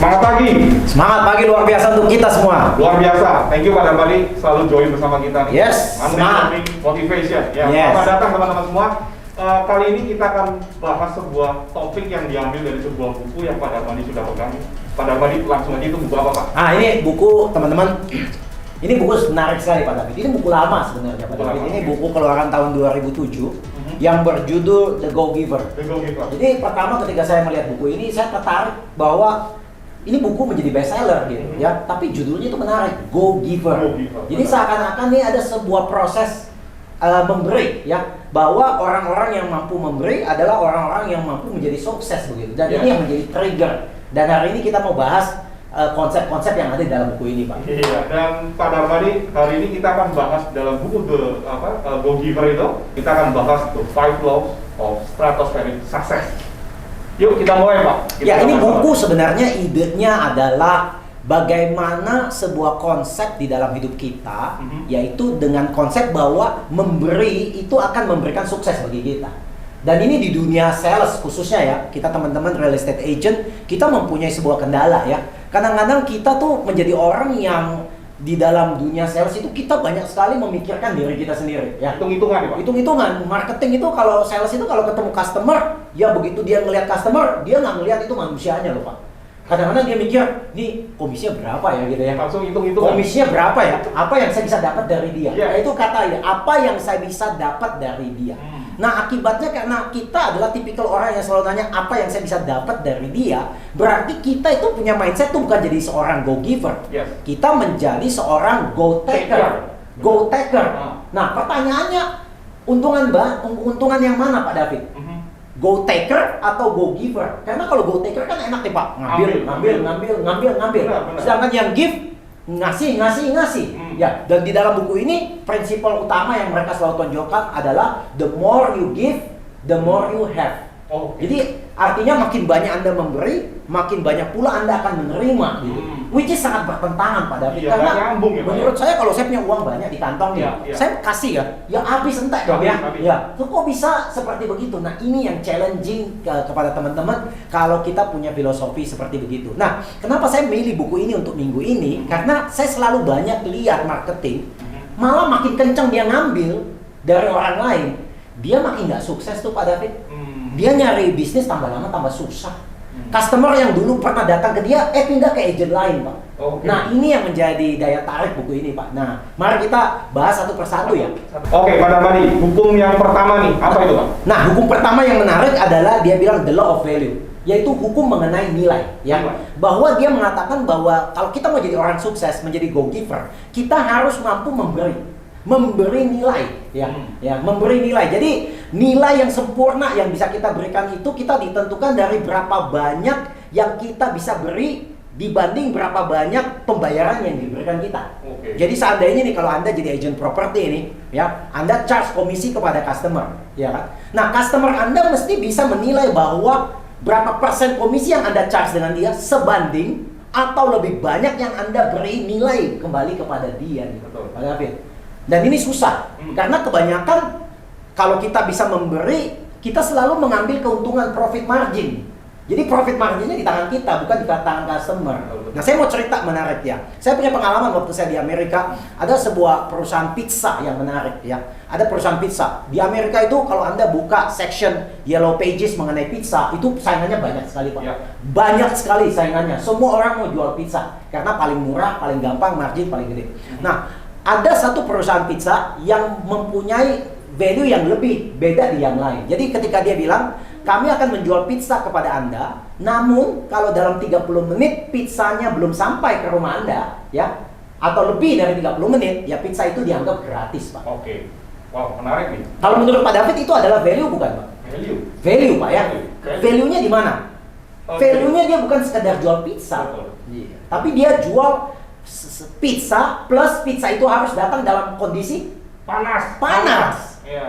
Semangat pagi. Semangat pagi luar biasa untuk kita semua. Luar biasa. Thank you Pak Darmadi selalu join bersama kita nih. Yes, semangat. Motivation. Ya, Yes. selamat datang teman-teman semua. Kali ini kita akan bahas sebuah topik yang diambil dari sebuah buku yang Pak Darmadi sudah pegang. Pak Darmadi langsung aja, itu buku apa Pak? Ini buku teman-teman. Ini buku menarik sekali Pak David. Ini buku lama sebenarnya Pak David. Ini buku keluaran tahun 2007 yang berjudul The Go Giver. The Go Giver. Jadi pertama ketika saya melihat buku ini, saya tertarik bahwa ini buku menjadi bestseller gitu ya. Tapi judulnya itu menarik, Go Giver. Go Giver. Jadi seakan-akan ini ada sebuah proses memberi ya, bahwa orang-orang yang mampu memberi adalah orang-orang yang mampu menjadi sukses begitu. Dan ini yang menjadi trigger. Dan hari ini kita mau bahas konsep-konsep yang ada di dalam buku ini, Pak. Iya, dan Pak Darmadi, hari ini kita akan bahas dalam buku Go Giver itu, kita akan bahas The 5 Laws of Stratospheric Success. Yuk kita mulai Pak. Ini buku sebenarnya idenya adalah bagaimana sebuah konsep di dalam hidup kita, yaitu dengan konsep bahwa memberi itu akan memberikan sukses bagi kita. Dan ini di dunia sales khususnya ya, kita teman-teman real estate agent, kita mempunyai sebuah kendala ya. Kadang-kadang kita tuh menjadi orang yang di dalam dunia sales itu kita banyak sekali memikirkan diri kita sendiri ya. Hitung-hitungan ya Pak? Hitung-hitungan. Marketing itu kalau sales itu kalau ketemu customer, ya begitu dia ngelihat customer, dia nggak ngelihat itu manusianya loh Pak. Kadang-kadang dia mikir, nih komisinya berapa ya gitu ya. Langsung hitung-hitungan. Komisinya berapa ya? Apa yang saya bisa dapat dari dia? Yeah. Itu kata ya, apa yang saya bisa dapat dari dia. Nah akibatnya karena kita adalah tipikal orang yang selalu tanya apa yang saya bisa dapat dari dia, berarti kita itu punya mindset tuh bukan jadi seorang go giver. Yes. Kita menjadi seorang go taker. Go taker. Nah pertanyaannya, untungan yang mana Pak David? Go taker atau go giver? Karena kalau go taker kan enak nih Pak, ngambil. Benar. Sedangkan yang give, ngasih. Ya, dan di dalam buku ini prinsipal utama yang mereka selalu tonjolkan adalah the more you give, the more you have. Jadi artinya makin banyak Anda memberi, makin banyak pula Anda akan menerima gitu. Which is sangat bertentangan Pak David. Iya, karena nyambung ya, Pak, menurut saya kalau saya punya uang banyak di kantong nih, Iya. saya kasih ya habis entek dong ya. Habis. Ya, so, kok bisa seperti begitu? Nah, ini yang challenging kepada teman-teman kalau kita punya filosofi seperti begitu. Nah, kenapa saya milih buku ini untuk minggu ini? Karena saya selalu banyak lihat marketing, malah makin kencang dia ngambil dari orang lain, dia makin nggak sukses tuh Pak David. Dia nyari bisnis tambah lama tambah susah. Customer yang dulu pernah datang ke dia, pindah ke agent lain Pak. Nah ini yang menjadi daya tarik buku ini Pak. Nah mari kita bahas satu persatu ya. Oke Pak Darmadi, hukum yang pertama nih, apa itu Pak? Nah hukum pertama yang menarik adalah dia bilang the law of value, yaitu hukum mengenai nilai ya. Bahwa dia mengatakan bahwa kalau kita mau jadi orang sukses, menjadi go giver, kita harus mampu memberi nilai ya, memberi nilai. Jadi nilai yang sempurna yang bisa kita berikan itu kita ditentukan dari berapa banyak yang kita bisa beri dibanding berapa banyak pembayaran yang diberikan kita. Jadi seandainya nih kalau Anda jadi agent properti ini ya, Anda charge komisi kepada customer ya kan. Nah customer Anda mesti bisa menilai bahwa berapa persen komisi yang Anda charge dengan dia sebanding atau lebih banyak yang Anda beri nilai kembali kepada dia gitu. Pak David. Dan ini susah, karena kebanyakan kalau kita bisa memberi, kita selalu mengambil keuntungan profit margin. Jadi profit marginnya di tangan kita, bukan di tangan customer. Nah saya mau cerita menarik ya. Saya punya pengalaman waktu saya di Amerika, ada sebuah perusahaan pizza yang menarik ya. Ada perusahaan pizza. Di Amerika itu kalau Anda buka section Yellow Pages mengenai pizza, itu saingannya banyak sekali Pak. Banyak sekali saingannya. Semua orang mau jual pizza, karena paling murah, paling gampang, margin paling gede. Nah ada satu perusahaan pizza yang mempunyai value yang lebih beda di yang lain. Jadi ketika dia bilang, kami akan menjual pizza kepada Anda, namun kalau dalam 30 menit pizzanya belum sampai ke rumah Anda, ya, atau lebih dari 30 menit, ya pizza itu dianggap gratis, Pak. Wow, menarik nih. Kalau menurut Pak David itu adalah value bukan, Pak? Value, Pak ya. Value-nya di mana? Value-nya dia bukan sekedar jual pizza, tapi dia jual pizza plus pizza itu harus datang dalam kondisi panas.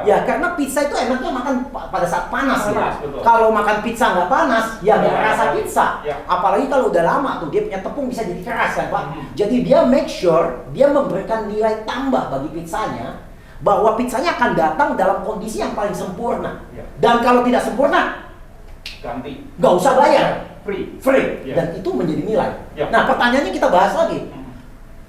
Ya karena pizza itu enaknya makan pada saat panas ya. Kalau makan pizza nggak panas, ya nggak rasa pizza. Apalagi kalau udah lama tuh dia punya tepung bisa jadi keras kan Pak. Jadi dia make sure dia memberikan nilai tambah bagi pizzanya, bahwa pizzanya akan datang dalam kondisi yang paling sempurna. Dan kalau tidak sempurna, ganti. Nggak usah bayar. Free. Yes. Dan itu menjadi nilai. Ya. Nah, pertanyaannya kita bahas lagi.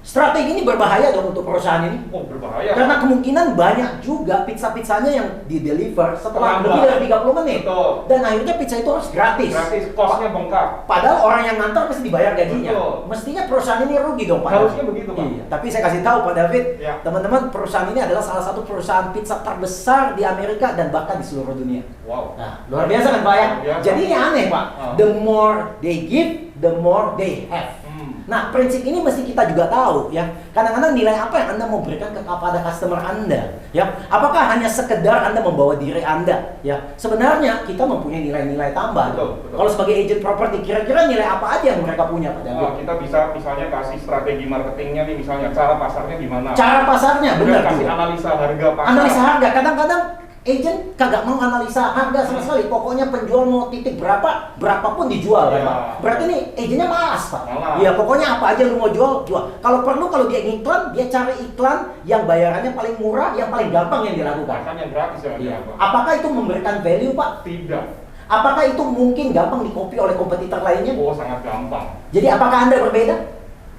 Strategi ini berbahaya dong untuk perusahaan ini. Oh, berbahaya. Karena kemungkinan banyak juga pizza-pizzanya yang di-deliver setelah Terlambat. lebih dari 30 menit. Betul. Dan akhirnya pizza itu harus gratis. Gratis, cost-nya bengkak. Padahal orang yang ngantor mesti dibayar gajinya. Betul. Mestinya perusahaan ini rugi dong, Pak. Harusnya begitu, Pak. Iya. Tapi saya kasih tahu Pak David, Ya. teman-teman, perusahaan ini adalah salah satu perusahaan pizza terbesar di Amerika dan bahkan di seluruh dunia. Wow. Nah, luar biasa kan Pak ya? Luar biasa. Jadi ini aneh Pak. The more they give, the more they have. Nah, prinsip ini mesti kita juga tahu ya. Kadang-kadang nilai apa yang Anda mau berikan kepada customer Anda, ya? Apakah hanya sekedar Anda membawa diri Anda, ya? Sebenarnya kita mempunyai nilai-nilai tambah. Betul. Kalau sebagai agent properti, kira-kira nilai apa aja yang mereka punya, Pak David? Kita bisa misalnya kasih strategi marketingnya nih, misalnya cara pasarnya gimana. Cara pasarnya, Kemudian benar kasih juga. analisa harga pasar. Analisa harga, kadang-kadang agent kagak mau analisa harga sama sekali. Pokoknya penjual mau titik berapapun dijual kan, Ya. Pak. Berarti nih agentnya malas, Pak. Malas. Iya, pokoknya apa aja lu mau jual, jual. Kalau perlu, kalau dia iklan, dia cari iklan yang bayarannya paling murah, yang paling gampang yang dilakukan. Bahkan yang gratis ya. Iya. Apakah itu memberikan value, Pak? Tidak. Apakah itu mungkin gampang di-copy oleh kompetitor lainnya? Oh, sangat gampang. Jadi apakah Anda berbeda?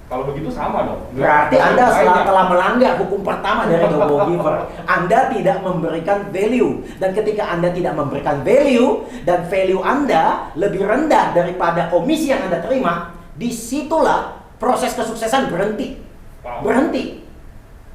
Kalau begitu sama dong. Berarti Nggak Anda ada lainnya. telah melanggar hukum pertama dari Go Giver. Anda tidak memberikan value. Dan ketika Anda tidak memberikan value, dan value Anda lebih rendah daripada komisi yang Anda terima, disitulah proses kesuksesan berhenti. Wow. Berhenti.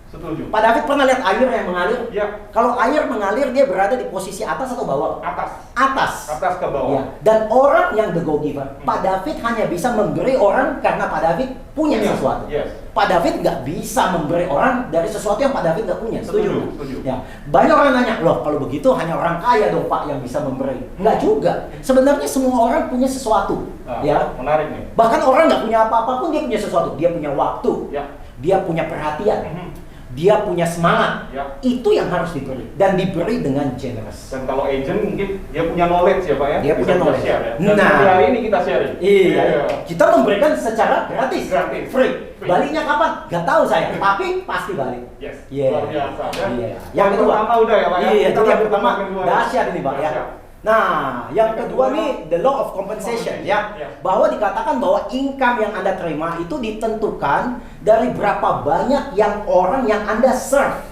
Setuju. Pak David pernah lihat air yang mengalir? Ya, Kalau air mengalir, dia berada di posisi atas atau bawah? atas. Atas. Atas ke bawah. Ya. Dan orang yang the go giver, Pak David hanya bisa memberi orang karena Pak David punya sesuatu. Yes. Pak David nggak bisa memberi orang dari sesuatu yang Pak David nggak punya. Setuju? Setuju, setuju. Ya. Banyak orang nanya, loh kalau begitu hanya orang kaya dong Pak yang bisa memberi. Nggak juga. Sebenarnya semua orang punya sesuatu. Nah, Ya. menarik nih. Bahkan orang nggak punya apa-apa pun dia punya sesuatu. Dia punya waktu. Ya. Dia punya perhatian. Mhm. Dia punya semangat. Ya. Itu yang harus diberi. Dan diberi dengan generous. Dan kalau agent mungkin dia punya knowledge ya Pak ya. Dia Bisa punya kita knowledge. share, ya. Dan Nah. hari ini kita sharing. Iya, kita memberikan secara gratis, Gratis. free. Free. Baliknya kapan? Gak tahu saya, tapi pasti balik. Yes. Iya. Luar biasa. Ya. Iya. Yang kedua, pertama udah ya Pak ya. Iya, Kita jadi yang lanjut pertama ke kedua. dahsyat ini Pak ya. Dahsyat. Nah, yang kedua nih the law of compensation ya, bahwa dikatakan bahwa income yang Anda terima itu ditentukan dari berapa banyak yang orang yang Anda serve,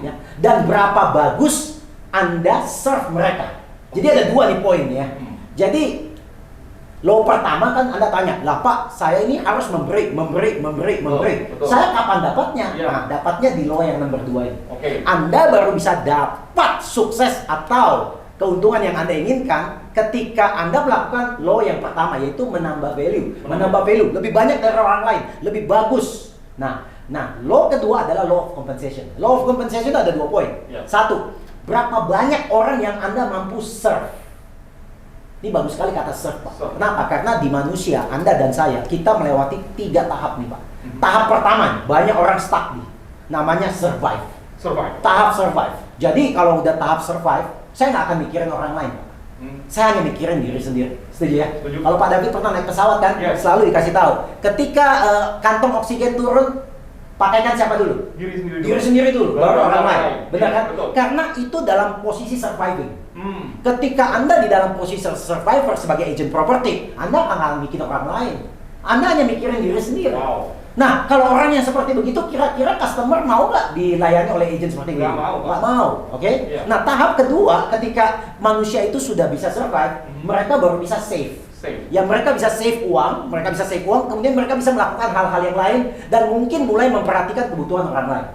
ya, dan berapa bagus Anda serve mereka. Jadi ada dua nih poin ya. Jadi law pertama kan Anda tanya, lah Pak, saya ini harus memberi. Betul. Saya kapan dapatnya? Iya. Nah, dapatnya di law yang nomor 2 ini. Oke. Anda baru bisa dapat sukses atau keuntungan yang Anda inginkan ketika Anda melakukan law yang pertama, yaitu menambah value. Menambah value, lebih banyak dari orang lain, lebih bagus. Nah, law kedua adalah law of compensation. Law of compensation ada 2 poin. Ya. Satu, berapa banyak orang yang Anda mampu serve. Ini bagus sekali kata serve, Pak. Serve. Kenapa? Karena di manusia, Anda dan saya, kita melewati 3 tahap nih, Pak. Tahap pertama, banyak orang stuck nih. Namanya survive. Survive. Tahap survive. Jadi kalau udah tahap survive, saya nggak akan mikirin orang lain, Pak. Saya hanya mikirin diri sendiri. Setuju ya? Setuju. Kalau Pak David pernah naik pesawat kan, Yes. selalu dikasih tahu. Ketika kantong oksigen turun, pakaikan siapa dulu? Diri sendiri. Diri sendiri dulu, baru orang lain. Benar Yes, kan? betul. Karena itu dalam posisi surviving. Ketika Anda di dalam posisi survivor sebagai agent property, Anda akan mikirin orang lain. Anda hanya mikirin diri sendiri. Wow. Nah, kalau orang yang seperti begitu, kira-kira customer mau nggak dilayani oleh agent seperti itu? Nggak mau, Pak. Nggak mau, oke? Iya. Nah, tahap kedua, ketika manusia itu sudah bisa survive, mereka baru bisa save. Safe. Ya, mereka bisa save uang, kemudian mereka bisa melakukan hal-hal yang lain, dan mungkin mulai memperhatikan kebutuhan orang lain.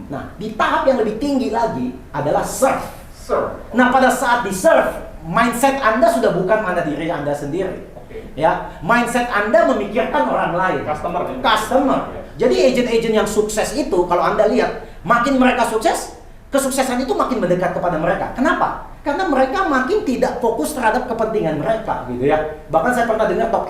Nah, di tahap yang lebih tinggi lagi adalah serve. Sir. Nah, pada saat di serve, mindset Anda sudah bukan pada diri Anda sendiri. Oke. Ya, mindset Anda memikirkan orang lain. Customer. Ya? Customer. Jadi agent-agent yang sukses itu, kalau Anda lihat, makin mereka sukses, kesuksesan itu makin mendekat kepada mereka. Kenapa? Karena mereka makin tidak fokus terhadap kepentingan mereka, gitu ya. Bahkan saya pernah dengar top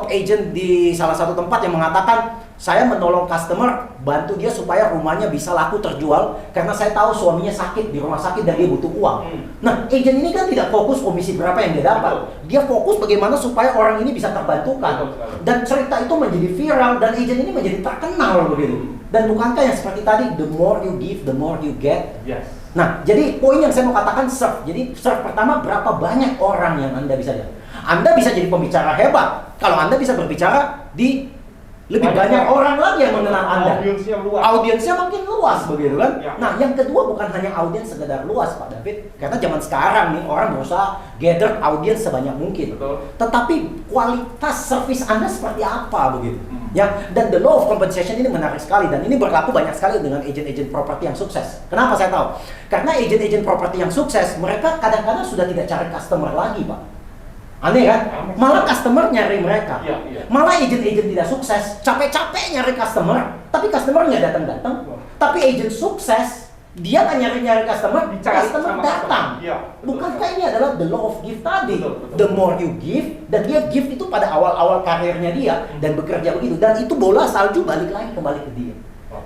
agent di salah satu tempat yang mengatakan, saya menolong customer, bantu dia supaya rumahnya bisa laku terjual, karena saya tahu suaminya sakit di rumah sakit dan dia butuh uang. Nah, agent ini kan tidak fokus komisi berapa yang dia dapat. Dia fokus bagaimana supaya orang ini bisa terbantukan. Dan cerita itu menjadi viral, dan agent ini menjadi terkenal begitu. Dan bukankah yang seperti tadi, the more you give, the more you get? Yes. Nah, jadi poin yang saya mau katakan serve. Jadi serve pertama, berapa banyak orang yang Anda bisa lihat. Anda bisa jadi pembicara hebat kalau Anda bisa berbicara di lebih banyak orang lagi yang mengenal Anda. Audiensnya luas. Audiensnya makin luas begitu kan? Ya. Nah, yang kedua bukan hanya audiens sekedar luas Pak David. Karena zaman sekarang nih orang berusaha gather audiens sebanyak mungkin. Betul. Tetapi kualitas servis Anda seperti apa begitu? Ya, dan the law of compensation ini menarik sekali dan ini berlaku banyak sekali dengan agent-agent properti yang sukses. Kenapa saya tahu? Karena agent-agent properti yang sukses, mereka kadang-kadang sudah tidak cari customer lagi, Pak. Aneh kan? Malah customer nyari mereka. Iya, iya. Malah agent-agent tidak sukses, capek-capek nyari customer, tapi customer nggak datang-datang. Tapi agent sukses, dia nggak nyari-nyari customer, Dicari customer sama datang. customer. Iya, betul. Bukankah ini adalah the law of give tadi? Betul, betul. The more you give, dan dia give itu pada awal-awal karirnya dia dan bekerja begitu, dan itu bola salju balik lagi kembali ke dia.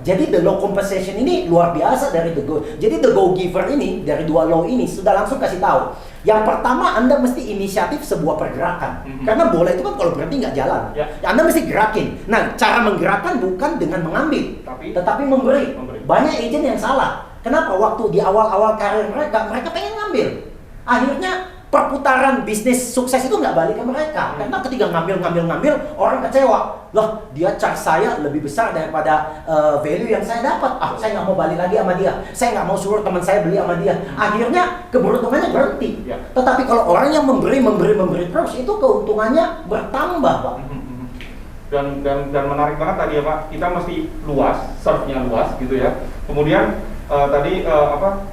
Jadi the law compensation ini luar biasa dari the go. Jadi the go giver ini dari dua law ini sudah langsung kasih tahu. Yang pertama, Anda mesti inisiatif sebuah pergerakan. Karena bola itu kan kalau berhenti nggak jalan. Ya. Anda mesti gerakin. Nah, cara menggerakkan bukan dengan mengambil, tetapi memberi. Banyak agent yang salah. Kenapa? Waktu di awal-awal karir mereka pengen ngambil. Akhirnya perputaran bisnis sukses itu nggak balik ke mereka. Karena ketika ngambil, orang kecewa. Loh, dia charge saya lebih besar daripada value yang saya dapat. Saya nggak mau balik lagi sama dia. Saya nggak mau suruh teman saya beli sama dia. Akhirnya keberuntungannya berhenti. Ya. Tetapi kalau orang yang memberi terus, itu keuntungannya bertambah, Pak. Dan menarik banget tadi ya Pak, kita mesti luas, serve-nya luas gitu ya. Kemudian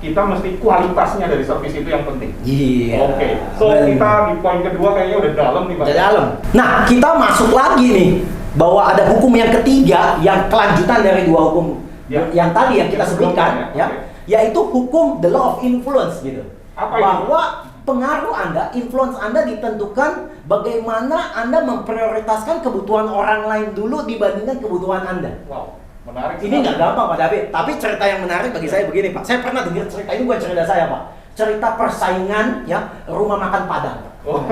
kita mesti kualitasnya dari service itu yang penting. Iya. Oke. So kita di poin kedua kayaknya udah dalam nih Pak. Udah dalam. Nah, kita masuk lagi nih bahwa ada hukum yang ketiga yang kelanjutan dari dua hukum yang tadi yang kita sebutkan yaitu hukum the law of influence gitu. Apa itu? Bahwa pengaruh Anda, influence Anda ditentukan bagaimana Anda memprioritaskan kebutuhan orang lain dulu dibandingkan kebutuhan Anda. Wow. Menarik. Ini nggak gampang Pak David, tapi cerita yang menarik bagi saya begini Pak. Saya pernah dengar cerita ini, bukan cerita saya Pak. Cerita persaingan rumah makan Padang. Oh,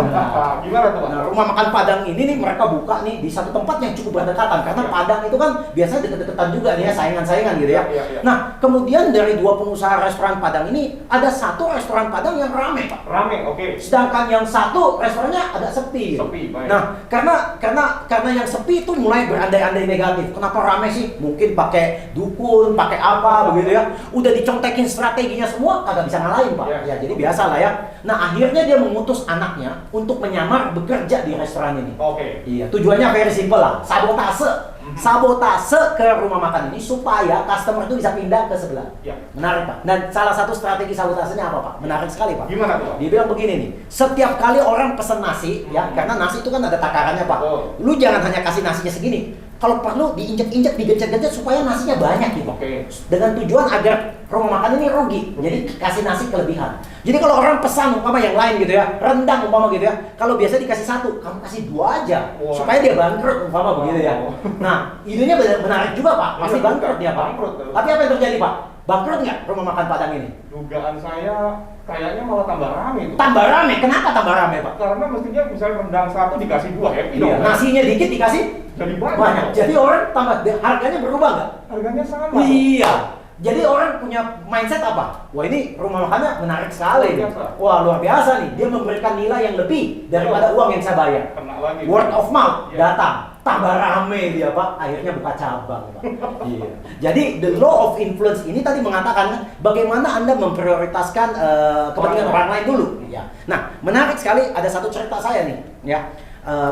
gimana tuh Pak? Nah, rumah makan Padang ini nih mereka buka nih di satu tempat yang cukup berdekatan karena Padang itu kan biasanya deket-deketan juga nih ya, saingan-saingan gitu ya. Nah, kemudian dari dua pengusaha restoran Padang ini ada satu restoran Padang yang rame Pak. Rame, oke. Sedangkan yang satu restorannya agak sepi. Gitu. Sepi, baik. Nah, karena yang sepi itu mulai berandai-andai negatif. Kenapa rame sih? Mungkin pakai dukun, pakai apa begitu ya. Udah dicontekin strateginya semua, kagak bisa ngalahin Pak. Ya, jadi biasa lah ya. Nah, akhirnya dia mengutus anaknya untuk menyamar bekerja di restoran ini. Oke. Iya, tujuannya very simple lah, sabotase. Sabotase ke rumah makan ini supaya customer itu bisa pindah ke sebelah. Ya. Menarik Pak. Dan salah satu strategi sabotasenya apa Pak? Menarik sekali Pak. Gimana tuh Pak? Dia bilang begini nih, setiap kali orang pesen nasi ya, karena nasi itu kan ada takarannya Pak. Lu jangan hanya kasih nasinya segini. Kalau perlu diinjek-injek, digencet-gencet supaya nasinya banyak gitu. Oke. Dengan tujuan agar rumah makan ini rugi. Jadi kasih nasi kelebihan. Jadi kalau orang pesan umpama yang lain gitu ya, rendang umpama gitu ya. Kalau biasa dikasih satu, kamu kasih dua aja. Wow. Supaya dia bangkrut umpama begitu ya. Nah, idenya menarik juga Pak. Pasti bangkrut dia Pak. Bangkrut. Tapi apa yang terjadi Pak? Bangkrut nggak rumah makan Padang ini? Dugaan saya kayaknya malah tambah rame tuh. Tambah rame. Kenapa tambah rame Pak? Karena mestinya misalnya rendang satu dikasih dua, happy dong. Iya, nasinya dikit dikasih Jadi banyak. banyak. Jadi orang tambah harganya berubah nggak? Harganya sama. Iya. Jadi orang punya mindset apa? Wah, ini rumah makannya menarik sekali nih. Luar biasa. Wah, luar biasa nih. Dia memberikan nilai yang lebih daripada uang yang saya bayar. Kena lagi. Word of mouth Iya. datang. Tambah rame dia Pak, akhirnya buka cabang Pak. Iya. Jadi the law of influence ini tadi mengatakan bagaimana Anda memprioritaskan kepentingan orang lain dulu. Ya. Nah, menarik sekali ada satu cerita saya nih, ya.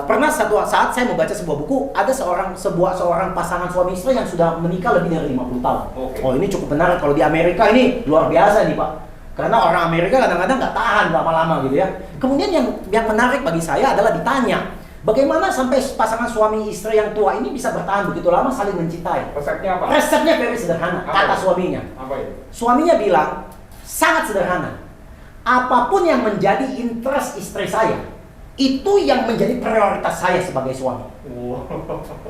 Pernah satu saat saya membaca sebuah buku, ada seorang pasangan suami istri yang sudah menikah lebih dari 50 tahun. Oke. Oh, ini cukup menarik. Kalau di Amerika ini luar biasa nih Pak. Karena orang Amerika kadang-kadang nggak tahan lama-lama gitu ya. Kemudian yang menarik bagi saya adalah ditanya, bagaimana sampai pasangan suami istri yang tua ini bisa bertahan begitu lama saling mencintai? Resepnya apa? Resepnya very sederhana, kata suaminya. Apa itu? Suaminya bilang, sangat sederhana. Apapun yang menjadi interest istri saya, itu yang menjadi prioritas saya sebagai suami. Wow.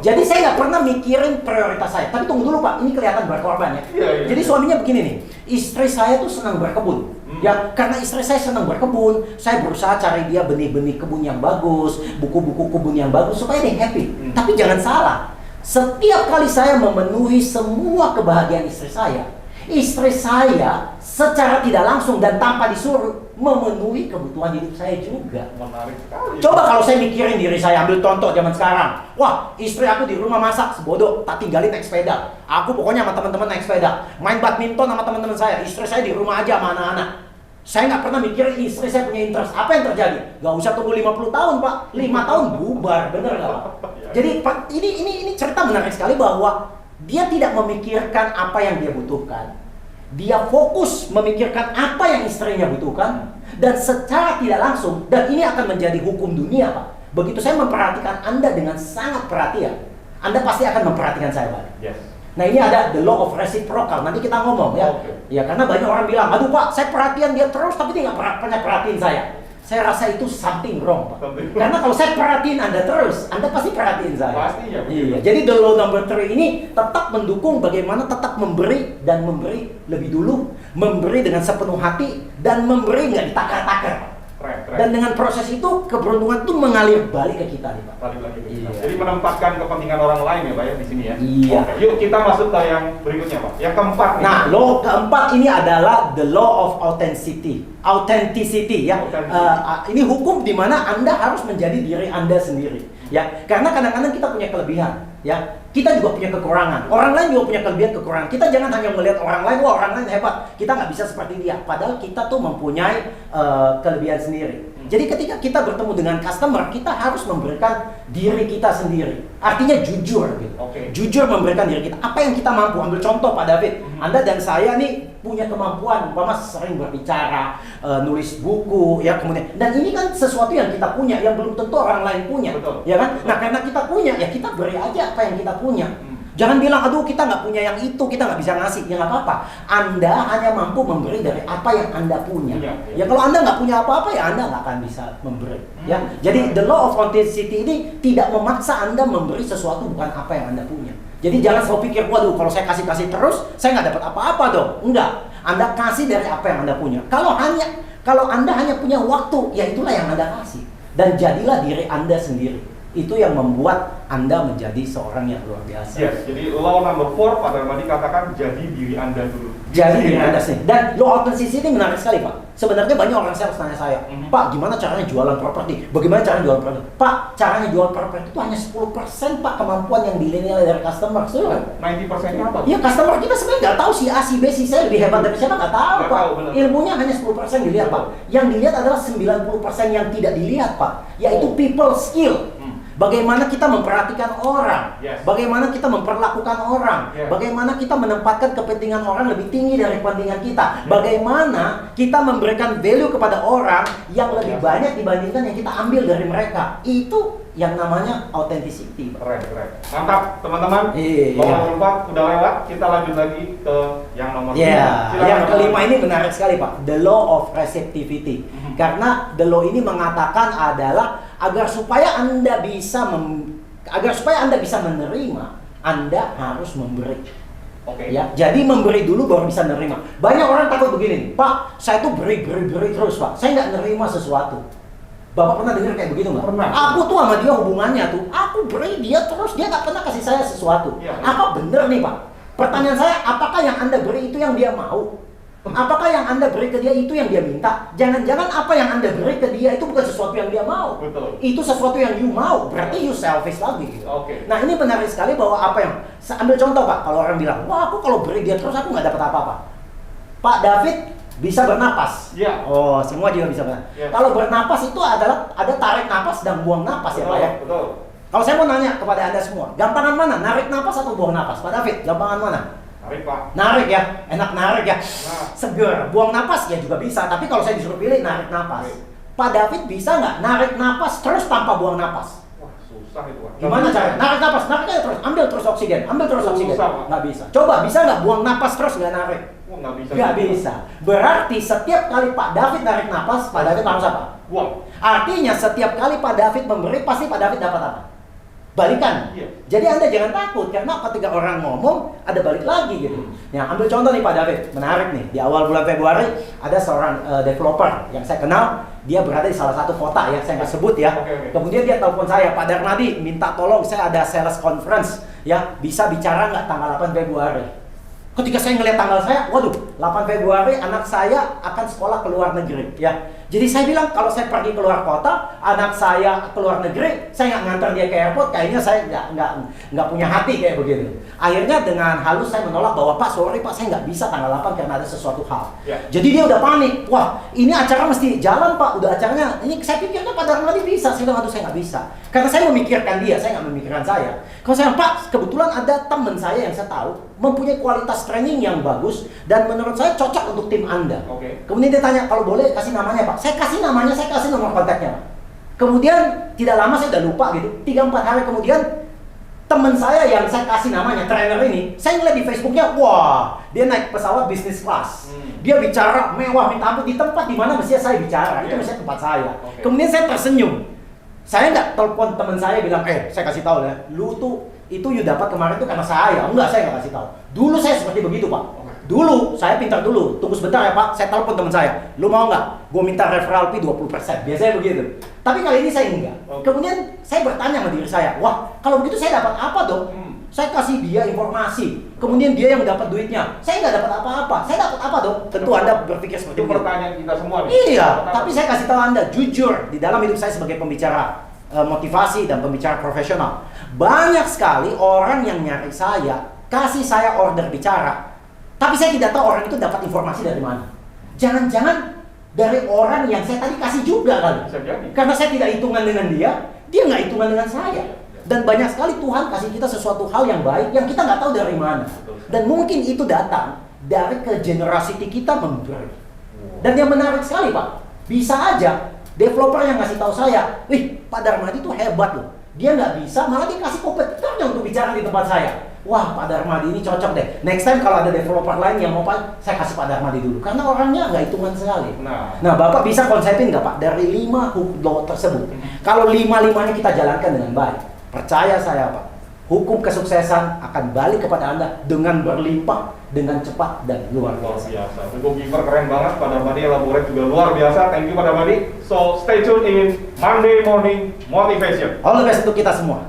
Jadi saya nggak pernah mikirin prioritas saya. Tapi tunggu dulu Pak, ini kelihatan berkorban ya. Iya. Jadi suaminya begini nih, istri saya tuh senang berkebun. Ya, karena istri saya senang berkebun, saya berusaha cari dia benih-benih kebun yang bagus, buku-buku kebun yang bagus supaya dia happy. Tapi jangan salah, setiap kali saya memenuhi semua kebahagiaan istri saya, Istri saya secara tidak langsung dan tanpa disuruh memenuhi kebutuhan hidup saya juga. Menarik sekali. Coba kalau saya mikirin diri saya, ambil contoh zaman sekarang. Wah, istri aku di rumah masak, sebodoh, tak tinggalin naik sepeda. Aku pokoknya sama teman-teman naik sepeda. Main badminton sama teman-teman saya. Istri saya di rumah aja sama anak-anak. Saya nggak pernah mikirin istri saya punya interest. Apa yang terjadi? Gak usah tunggu 50 tahun, Pak. 5 tahun bubar, bener nggak, Pak? Jadi Pak, ini cerita menarik sekali bahwa dia tidak memikirkan apa yang dia butuhkan. Dia fokus memikirkan apa yang istrinya butuhkan. Dan secara tidak langsung, dan ini akan menjadi hukum dunia, Pak. Begitu saya memperhatikan Anda dengan sangat perhatian, Anda pasti akan memperhatikan saya, Pak. Yes. Nah, ini ada the law of reciprocal. Nanti kita ngomong ya. Okay. Ya, karena banyak orang bilang, aduh Pak, saya perhatian dia terus, tapi dia nggak pernah perhatiin saya. Saya rasa itu something wrong, Pak. Karena kalau saya perhatiin Anda terus, Anda pasti perhatiin saya. Pastinya. Iya. Jadi the law number 3 ini tetap mendukung bagaimana tetap memberi dan memberi lebih dulu, memberi dengan sepenuh hati dan memberi nggak ditakar-takar, Pak. Keren. Dan dengan proses itu keberuntungan itu mengalir balik ke kita nih, Pak. Balik lagi ke kita. Iya. Jadi menempatkan kepentingan orang lain ya, Pak ya, di sini ya. Iya. Oke, yuk kita masuk ke yang berikutnya, Pak. Yang keempat nih. Nah, law keempat ini adalah the law of authenticity. Authenticity ya. Ini hukum di mana Anda harus menjadi diri Anda sendiri. Ya, karena kadang-kadang kita punya kelebihan, ya. Kita juga punya kekurangan. Orang lain juga punya kelebihan kekurangan. Kita jangan hanya melihat orang lain, wah orang lain hebat. Kita nggak bisa seperti dia. Padahal kita tuh mempunyai kelebihan sendiri. Jadi ketika kita bertemu dengan customer, kita harus memberikan diri kita sendiri. Artinya jujur gitu. Oke. Jujur memberikan diri kita. Apa yang kita mampu. Ambil contoh Pak David. Anda dan saya nih punya kemampuan, umpama sering berbicara, nulis buku, ya kemudian. Dan ini kan sesuatu yang kita punya, yang belum tentu orang lain punya. Betul. Ya kan? Betul. Nah karena kita punya, ya kita beri aja apa yang kita punya. Jangan bilang, aduh kita nggak punya yang itu, kita nggak bisa ngasih. Ya nggak apa-apa. Anda hanya mampu memberi dari apa yang Anda punya. Iya. Ya kalau Anda nggak punya apa-apa, ya Anda nggak akan bisa memberi. Ya, jadi the law of authenticity ini tidak memaksa Anda memberi sesuatu bukan apa yang Anda punya. Jadi jangan selalu pikir, waduh kalau saya kasih terus, saya nggak dapat apa-apa dong. Enggak. Anda kasih dari apa yang Anda punya. Kalau Anda hanya punya waktu, ya itulah yang Anda kasih. Dan jadilah diri Anda sendiri. Itu yang membuat Anda menjadi seorang yang luar biasa. Yes, jadi law number 4 Pak Darmadi katakan jadi diri Anda dulu. Jadi diri Anda sendiri. Dan law authenticity ini menarik sekali, Pak. Sebenarnya banyak orang sales tanya saya, Pak, gimana caranya jualan properti? Bagaimana caranya jualan properti? Pak, caranya jual properti itu hanya 10% Pak kemampuan yang dinilai dari customer. Setuju kan? 90%-nya apa? Iya, customer kita sebenarnya nggak tahu si A, si B, si C lebih hebat dari siapa, nggak tahu, Nggak Pak. tahu, benar. Ilmunya hanya 10% dilihat, Pak. Yang dilihat adalah 90% yang tidak dilihat, Pak. Yaitu people skill. Bagaimana kita memperhatikan orang, Yes. bagaimana kita memperlakukan orang, Yes. bagaimana kita menempatkan kepentingan orang lebih tinggi dari kepentingan kita, bagaimana kita memberikan value kepada orang yang lebih Yes. banyak dibandingkan yang kita ambil dari mereka. Itu yang namanya authenticity. Keren. Mantap, teman-teman. Iya. Law nomor 4 udah lewat, kita lanjut lagi ke yang nomor 5. Ya, Silakan, yang Pak. kelima ini menarik sekali, Pak. The law of receptivity. Karena the law ini mengatakan adalah agar supaya Anda bisa menerima, Anda harus memberi. Oke. Ya, jadi memberi dulu baru bisa menerima. Banyak orang takut begini, Pak, saya tuh beri terus, Pak. Saya nggak nerima sesuatu. Bapak pernah dengar kayak begitu nggak? Pernah. Aku tuh sama dia hubungannya tuh, aku beri dia terus, dia nggak pernah kasih saya sesuatu. Iya. Apa bener nih, Pak? Pertanyaan saya, apakah yang Anda beri itu yang dia mau? Apakah yang Anda beri ke dia itu yang dia minta? Jangan-jangan apa yang Anda beri ke dia itu bukan sesuatu yang dia mau. Betul. Itu sesuatu yang you mau, berarti you selfish lagi gitu. Oke. Nah ini menarik sekali bahwa apa yang, ambil contoh Pak, kalau orang bilang, wah aku kalau beri dia terus aku nggak dapat apa-apa. Pak David bisa bernapas. Iya. Oh, semua juga bisa bernapas. Iya. Kalau bernapas itu adalah ada tarik napas dan buang napas ya Pak ya. Betul. Kalau saya mau nanya kepada Anda semua, gampangan mana? Narik napas atau buang napas? Pak David, gampangan mana? Tarik, Pak. Narik ya, enak narik ya. Nah. Seger, buang napas ya juga bisa. Tapi kalau saya disuruh pilih narik napas. Oke. Pak David bisa nggak narik napas terus tanpa buang napas? Wah, susah itu, Pak. Gimana caranya? Narik napas, narik aja terus, ambil terus oksigen, oksigen. Susah, Pak. Nggak bisa. Coba bisa nggak buang napas terus nggak narik? Wah, nggak bisa. Nggak bisa. Berarti setiap kali Pak David narik napas, Pak David harus apa? Buang. Artinya setiap kali Pak David memberi, pasti Pak David dapat apa? Balikan. Iya. Jadi Anda jangan takut karena ketika orang ngomong ada balik lagi gitu. Ya, ambil contoh nih Pak David, menarik nih. Di awal bulan Februari ada seorang developer yang saya kenal, dia berada di salah satu kota ya, saya nggak sebut ya. Oke. Kemudian dia telepon saya, Pak Darmadi, minta tolong saya ada sales conference ya, bisa bicara nggak tanggal 8 Februari. Ketika saya ngelihat tanggal saya, waduh, 8 Februari anak saya akan sekolah ke luar negeri, ya. Jadi saya bilang kalau saya pergi ke luar kota, anak saya ke luar negeri, saya nggak ngantar dia ke airport, kayaknya saya nggak punya hati kayak begitu. Akhirnya dengan halus saya menolak bahwa Pak, sorry Pak, saya nggak bisa tanggal 8 karena ada sesuatu hal. Ya. Jadi dia udah panik, wah ini acara mesti jalan Pak, udah acaranya, ini saya pikirnya Pak Darmadi bisa, saya bilang aduh saya nggak bisa. Karena saya memikirkan dia, saya nggak memikirkan saya. Kalau saya Pak, kebetulan ada teman saya yang saya tahu mempunyai kualitas training yang bagus dan menurut saya cocok untuk tim Anda. Oke. Kemudian dia tanya, kalau boleh kasih namanya Pak. Saya kasih namanya, saya kasih nomor kontaknya Pak. Kemudian tidak lama saya udah lupa gitu. 3-4 hari kemudian teman saya yang saya kasih namanya, trainer ini, saya ngeliat di Facebooknya, wah dia naik pesawat bisnis kelas. Dia bicara mewah minta ampun di tempat di mana mestinya saya bicara. Itu mestinya tempat saya. Kemudian saya tersenyum. Saya nggak telepon teman saya bilang, saya kasih tahu ya, lu tuh itu you dapat kemarin tuh karena saya. Enggak, saya nggak kasih tahu. Dulu saya seperti begitu Pak. Dulu saya pintar dulu. Tunggu sebentar ya Pak, saya telepon teman saya. Lu mau nggak? Gue minta referral fee 20%. Biasanya begitu. Tapi kali ini saya enggak. Kemudian saya bertanya sama diri saya, wah kalau begitu saya dapat apa dong? Saya kasih dia informasi. Kemudian dia yang dapat duitnya. Saya nggak dapat apa-apa. Saya dapat apa dong? Tentu Anda berpikir seperti Itu itu. pertanyaan kita semua nih. Iya, tapi saya kasih tahu Anda jujur di dalam hidup saya sebagai pembicara motivasi dan pembicara profesional. Banyak sekali orang yang nyari saya, kasih saya order bicara. Tapi saya tidak tahu orang itu dapat informasi dari mana. Jangan-jangan dari orang yang saya tadi kasih juga kali. Bisa jadi. Karena saya tidak hitungan dengan dia nggak hitungan dengan saya. Dan banyak sekali Tuhan kasih kita sesuatu hal yang baik yang kita nggak tahu dari mana. Dan mungkin itu datang dari ke generasi kita memberi. Dan yang menarik sekali Pak, bisa aja developer yang ngasih tahu saya, wih Pak Darmadi itu hebat loh. Dia nggak bisa, malah dia kasih kompetitornya untuk bicara di tempat saya. Wah Pak Darmadi ini cocok deh. Next time kalau ada developer lain yang mau Pak, saya kasih Pak Darmadi dulu. Karena orangnya nggak hitungan sekali. Nah Bapak bisa konsepin nggak Pak dari 5 law tersebut? Kalau 5-5-nya kita jalankan dengan baik, percaya saya Pak, hukum kesuksesan akan balik kepada Anda dengan berlimpah, dengan cepat dan luar biasa. Untuk giver keren banget, Pak Darmadi elaborate juga luar biasa. Thank you Pak Darmadi. So stay tuned in Monday Morning Motivation. All the best untuk kita semua.